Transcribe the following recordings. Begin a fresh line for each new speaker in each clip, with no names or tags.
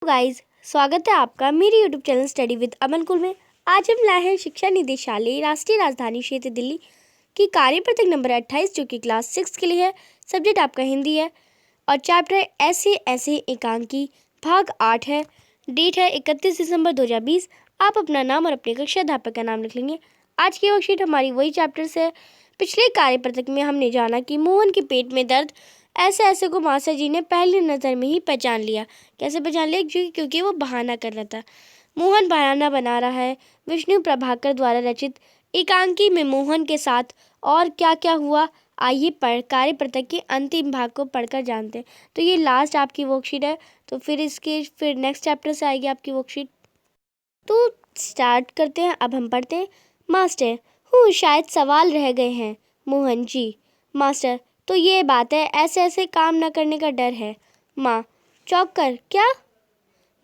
Guys, स्वागत है आपका मेरे यूट्यूब चैनल स्टडी विद अमन कुल में। आज हम लाए हैं शिक्षा निदेशालय राष्ट्रीय राजधानी क्षेत्र दिल्ली की कार्यपत्रक नंबर 28 जो कि क्लास 6 के लिए है। सब्जेक्ट आपका हिंदी है और चैप्टर है ऐसे ऐसे एकांकी, भाग 8 है। डेट है 31 दिसंबर 2020। आप अपना नाम और अपने कक्षा अध्यापक का नाम लिख लेंगे। आज की वर्कशीट हमारी वही चैप्टर से है। पिछले कार्यपत्रक में हमने जाना कि मोहन के पेट में दर्द ऐसे ऐसे को मास्टर जी ने पहली नज़र में ही पहचान लिया। कैसे पहचान लिया? क्योंकि वो बहाना कर रहा था। मोहन बहाना बना रहा है। विष्णु प्रभाकर द्वारा रचित एकांकी में मोहन के साथ और क्या क्या हुआ, आइए कार्यपत्रक के अंतिम भाग को पढ़कर जानते हैं। तो ये लास्ट आपकी वर्कशीट है, तो फिर नेक्स्ट चैप्टर से आएगी आपकी वर्कशीट। तो स्टार्ट करते हैं। अब हम पढ़ते हैं। मास्टर, शायद सवाल रह गए हैं। मोहन जी। मास्टर, तो ये बात है, ऐसे ऐसे काम न करने का डर है। माँ, चौंक कर, क्या?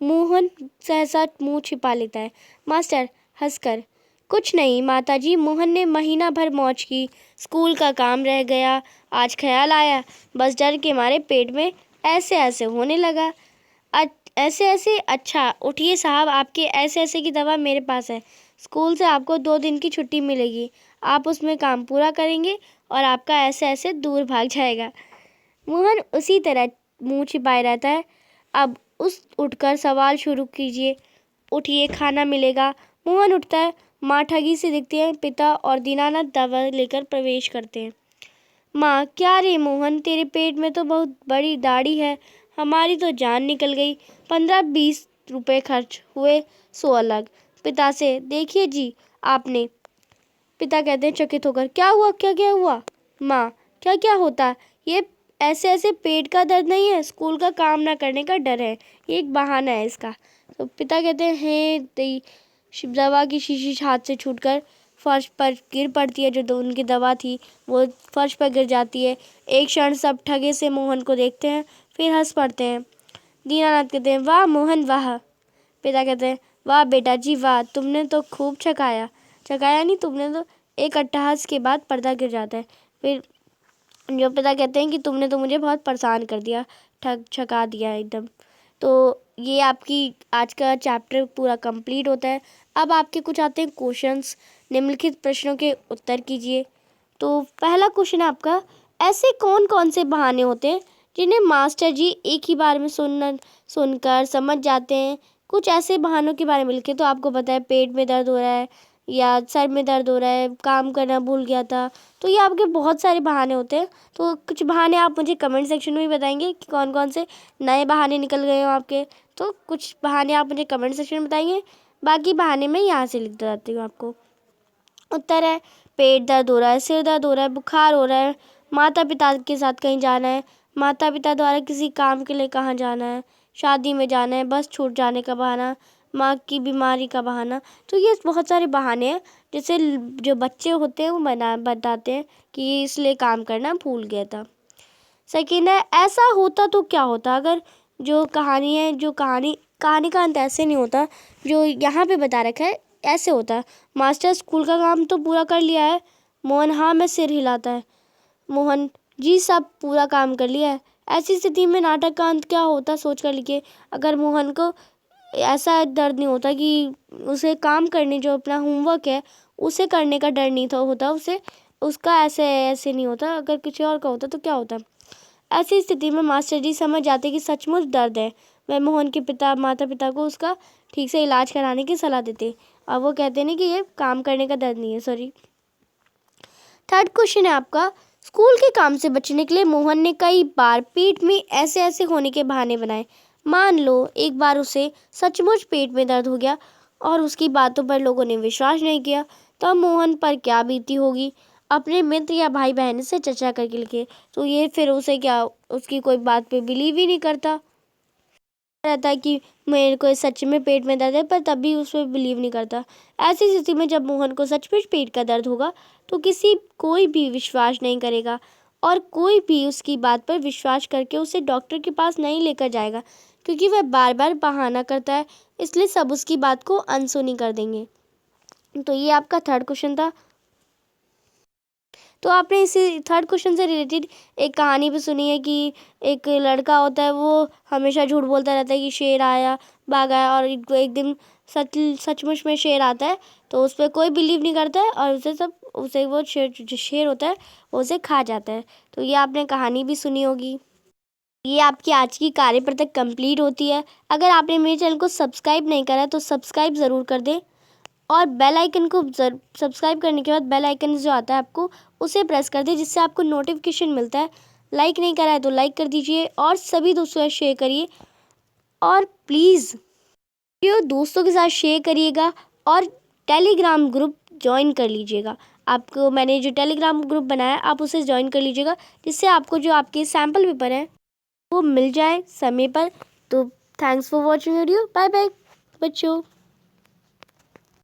मोहन सहसा मुंह छिपा लेता है। मास्टर हंसकर, कुछ नहीं माताजी, मोहन ने महीना भर मौज की, स्कूल का काम रह गया, आज ख्याल आया, बस डर के मारे पेट में ऐसे ऐसे होने लगा। ऐसे ऐसे? अच्छा, उठिए साहब, आपके ऐसे ऐसे की दवा मेरे पास है। स्कूल से आपको 2 दिन की छुट्टी मिलेगी, आप उसमें काम पूरा करेंगे और आपका ऐसे ऐसे दूर भाग जाएगा। मोहन उसी तरह मुंह छिपाए रहता है। अब उठकर सवाल शुरू कीजिए। उठिए, खाना मिलेगा। मोहन उठता है। माँ ठगी से दिखती है। पिता और दीनानाथ दवा लेकर प्रवेश करते हैं। माँ, क्या रे मोहन, तेरे पेट में तो बहुत बड़ी दाढ़ी है, हमारी तो जान निकल गई। 15-20 रुपए खर्च हुए, 100 अलग। पिता से, देखिए जी आपने। पिता कहते हैं चकित होकर, क्या हुआ, क्या क्या हुआ? माँ, क्या क्या होता? ये ऐसे ऐसे पेट का दर्द नहीं है, स्कूल का काम ना करने का डर है, ये एक बहाना है इसका। तो पिता कहते हैं दवा की शीशी हाथ से छूटकर फर्श पर गिर पड़ती है। जो उनकी दवा थी वो फर्श पर गिर जाती है। एक क्षण सब ठगे से मोहन को देखते हैं, फिर हंस पड़ते हैं। दीनानाथ कहते हैं, वाह मोहन वाह। पिता कहते हैं, वाह बेटा जी वाह, तुमने तो खूब छकाया। छकाया नहीं, तुमने तो। एक अट्टहास के बाद पर्दा गिर जाता है। फिर जो पिता कहते हैं कि तुमने तो मुझे बहुत परेशान कर दिया, छका दिया एकदम। तो ये आपकी आज का चैप्टर पूरा कंप्लीट होता है। अब आपके कुछ आते हैं क्वेश्चंस। निम्नलिखित प्रश्नों के उत्तर कीजिए। तो पहला क्वेश्चन है आपका, ऐसे कौन कौन से बहाने होते हैं जिन्हें मास्टर जी एक ही बार में सुनकर समझ जाते हैं? कुछ ऐसे बहानों के बारे में लिखे। तो आपको पता है पेट में दर्द हो रहा है या सर में दर्द हो रहा है, काम करना भूल गया था। तो ये आपके बहुत सारे बहाने होते हैं। तो कुछ बहाने आप मुझे कमेंट सेक्शन में बताएंगे कि कौन कौन से नए बहाने निकल गए हो आपके। तो कुछ बहाने आप मुझे कमेंट सेक्शन में बताएंगे, बाकी बहाने मैं यहाँ से लिख देती हूँ आपको। उत्तर है, पेट दर्द हो रहा है, सिर दर्द हो रहा है, बुखार हो रहा है, माता पिता के साथ कहीं जाना है, माता पिता द्वारा किसी काम के लिए कहाँ जाना है, शादी में जाना है, बस छूट जाने का बहाना, माँ की बीमारी का बहाना। तो ये बहुत सारे बहाने हैं जैसे जो बच्चे होते हैं वो बताते हैं कि इसलिए काम करना भूल गया था। सेकेंड है, ऐसा होता तो क्या होता? अगर जो कहानी है, जो कहानी का अंत ऐसे नहीं होता जो यहाँ पे बता रखा है, ऐसे होता। मास्टर, स्कूल का काम तो पूरा कर लिया है? मोहन, हाँ, मैं सिर हिलाता है। मोहन जी, सब पूरा काम कर लिया है। ऐसी स्थिति में नाटक का अंत क्या होता, सोच कर लिखिए। अगर मोहन को ऐसा दर्द नहीं होता कि उसे काम करने, जो अपना होमवर्क है उसे करने का डर नहीं था होता, उसे उसका ऐसे ऐसे नहीं होता। अगर किसी और का होता तो क्या होता? ऐसी स्थिति में मास्टर जी समझ जाते कि सचमुच दर्द है। वह मोहन के माता पिता को उसका ठीक से इलाज कराने की सलाह देते। अब वो कहते हैं कि ये काम करने का दर्द नहीं है, सॉरी। थर्ड क्वेश्चन है आपका, स्कूल के काम से बचने के लिए मोहन ने कई बार पेट में ऐसे ऐसे होने के बहाने बनाए। मान लो एक बार उसे सचमुच पेट में दर्द हो गया और उसकी बातों पर लोगों ने विश्वास नहीं किया, तो मोहन पर क्या बीती होगी? अपने मित्र या भाई बहन से चर्चा करके लिखे। तो ये फिर उसे क्या, उसकी कोई बात पे बिलीव ही नहीं करता रहता है कि मेरे को सच में पेट में दर्द है, पर तब भी उस पर बिलीव नहीं करता। ऐसी स्थिति में जब मोहन को सचमुच पेट का दर्द होगा तो कोई भी विश्वास नहीं करेगा और कोई भी उसकी बात पर विश्वास करके उसे डॉक्टर के पास नहीं लेकर जाएगा, क्योंकि वह बार बार बहाना करता है, इसलिए सब उसकी बात को अनसुनी कर देंगे। तो ये आपका थर्ड क्वेश्चन था। तो आपने इसी थर्ड क्वेश्चन से रिलेटेड एक कहानी भी सुनी है कि एक लड़का होता है, वो हमेशा झूठ बोलता रहता है कि शेर आया भाग आया, और एक दिन सचमुच में शेर आता है, तो उस पर कोई बिलीव नहीं करता है और उसे वो जो शेर होता है वो उसे खा जाता है। तो ये आपने कहानी भी सुनी होगी। ये आपकी आज की कार्य पृथक कंप्लीट होती है। अगर आपने मेरे चैनल को सब्सक्राइब नहीं करा है तो सब्सक्राइब ज़रूर कर दें, और बेल आइकन को सब्सक्राइब करने के बाद बेल आइकन जो आता है आपको उसे प्रेस कर दें, जिससे आपको नोटिफिकेशन मिलता है। लाइक नहीं करा है तो लाइक कर दीजिए और सभी दोस्तों के साथ शेयर करिए, और प्लीज़ वीडियो दोस्तों के साथ शेयर करिएगा और टेलीग्राम ग्रुप ज्वाइन कर लीजिएगा। आपको मैंने जो टेलीग्राम ग्रुप बनाया है आप उसे ज्वाइन कर लीजिएगा, जिससे आपको जो आपके सैम्पल पेपर हैं वो मिल जाए समय पर। तो thanks for watching video. Bye bye बच्चों।